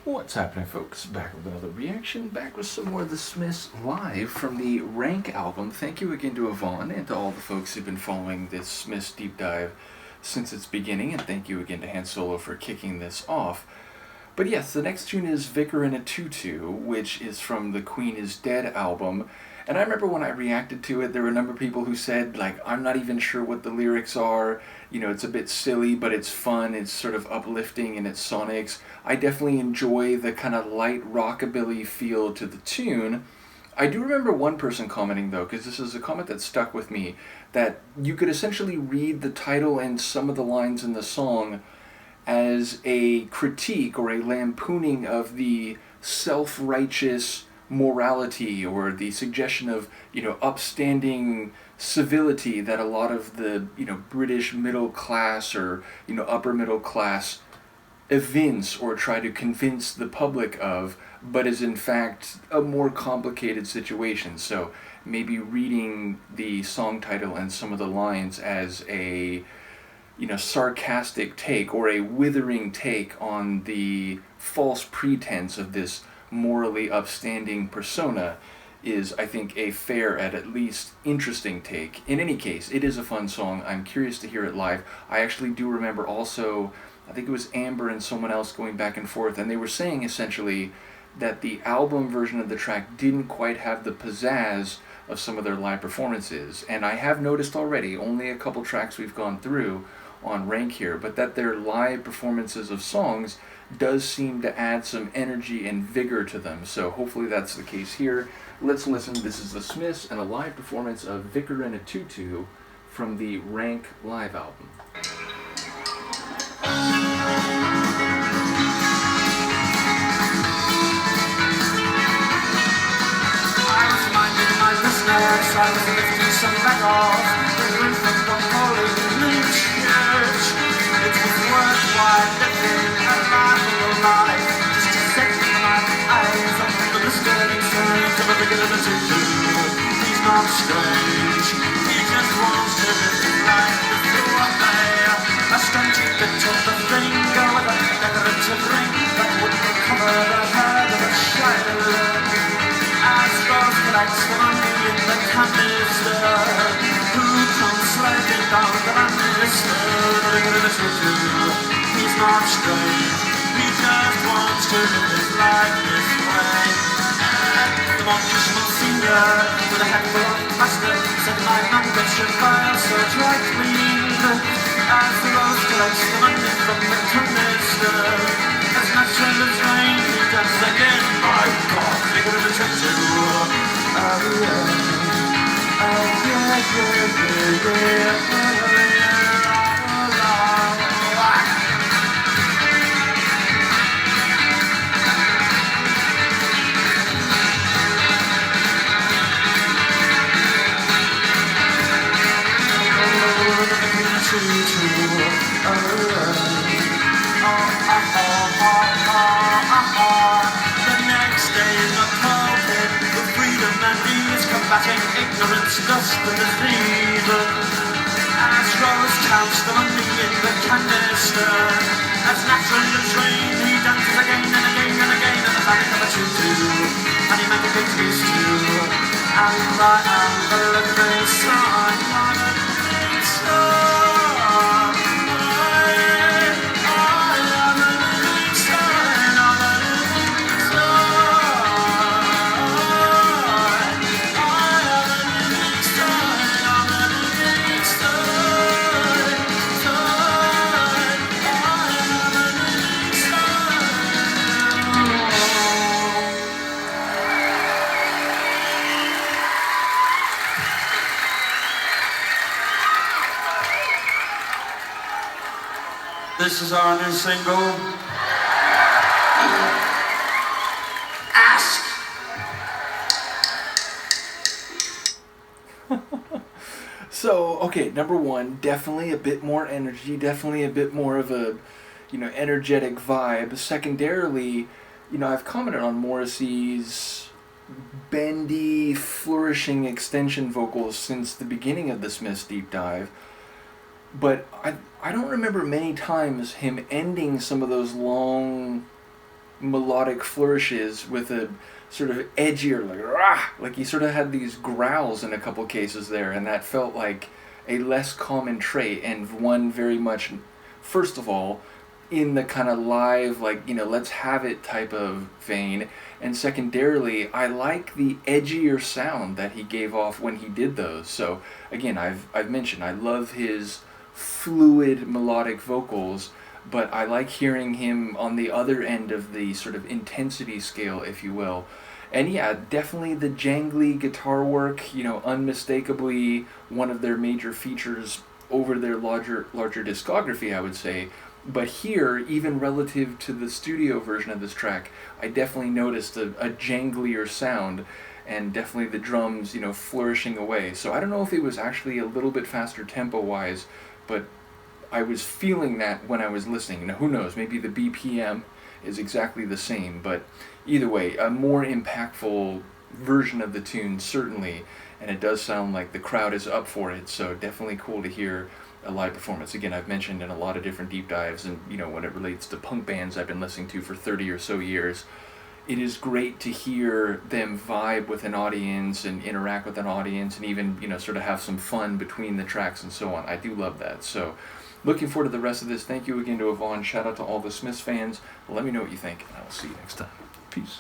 What's happening, folks? Back with another reaction, back with some more of the Smiths live from the Rank album. Thank you again to Yvonne and to all the folks who've been following this Smiths deep dive since its beginning, and thank you again to Han Solo for kicking this off. But yes, the next tune is Vicar in a Tutu, which is from the Queen is Dead album. And I remember when I reacted to it, there were a number of people who said, like, I'm not even sure what the lyrics are. You know, it's a bit silly, but it's fun. It's sort of uplifting in its sonics. I definitely enjoy the kind of light rockabilly feel to the tune. I do remember one person commenting, though, because this is a comment that stuck with me, that you could essentially read the title and some of the lines in the song as a critique or a lampooning of the self-righteous morality or the suggestion of, upstanding civility that a lot of the, British middle class or, upper middle class evince or try to convince the public of, but is in fact a more complicated situation. So maybe reading the song title and some of the lines as a, sarcastic take or a withering take on the false pretense of this morally upstanding persona is, I think, a fair, at least interesting take. In any case, it is a fun song. I'm curious to hear it live. I actually do remember also, I think it was Amber and someone else going back and forth, and they were saying essentially that the album version of the track didn't quite have the pizzazz of some of their live performances. And I have noticed already, only a couple tracks we've gone through on Rank here, but that their live performances of songs does seem to add some energy and vigor to them. So hopefully that's the case here. Let's listen. This is the Smiths and a live performance of Vicar in a Tutu from the Rank live album. I was lifting some bag off the roof of the Holy Church. It was worthwhile living a laughable life just to set my eyes on the disturbing signs of a Vicar in a Tutu. He's not strange, he just wants to live his life before a stunty bit of the finger with a decorative ring that would recover the head of a child. As rose collects the money in the canister, who comes sliding down the banister? Vicar in a Tutu, he's not strange, he just wants to live his life this way. The monkish Monsignor, with a head full of mustard, said my man gets your file so dry clean. As the rose collects the money from the canister, as natural as rain, he does again. My God, Vicar in a Tutu. Oh yeah, oh yeah. The next day in the pulpit, the freedom and ease combating ignorance, dust and disease. As Rose counts the money in the canister, as natural as rain, he dances again and again and again in the panic of a Tutu, and he makes a big piece too. And I am the living son, I'm a living son. This is our new single, Ask. So, okay, number one, definitely a bit more energy, definitely a bit more of a, energetic vibe. Secondarily, I've commented on Morrissey's bendy, flourishing extension vocals since the beginning of the Smiths deep dive. But I don't remember many times him ending some of those long melodic flourishes with a sort of edgier, like rah, like he sort of had these growls in a couple cases there, and that felt like a less common trait, and one very much, first of all, in the kind of live, like, let's have it type of vein, and secondarily, I like the edgier sound that he gave off when he did those. So again, I've mentioned I love his fluid melodic vocals, but I like hearing him on the other end of the sort of intensity scale, if you will. And yeah, definitely the jangly guitar work, unmistakably one of their major features over their larger discography, I would say. But here, even relative to the studio version of this track, I definitely noticed a janglier sound, and definitely the drums, flourishing away. So I don't know if it was actually a little bit faster tempo-wise, but I was feeling that when I was listening. Now, who knows, maybe the BPM is exactly the same, but either way, a more impactful version of the tune, certainly, and it does sound like the crowd is up for it, so definitely cool to hear a live performance. Again, I've mentioned in a lot of different deep dives, and when it relates to punk bands I've been listening to for 30 or so years, it is great to hear them vibe with an audience and interact with an audience, and even sort of have some fun between the tracks and so on. I do love that. So looking forward to the rest of this. Thank you again to Yvonne. Shout out to all the Smiths fans. Let me know what you think, and I will see you next time. Peace.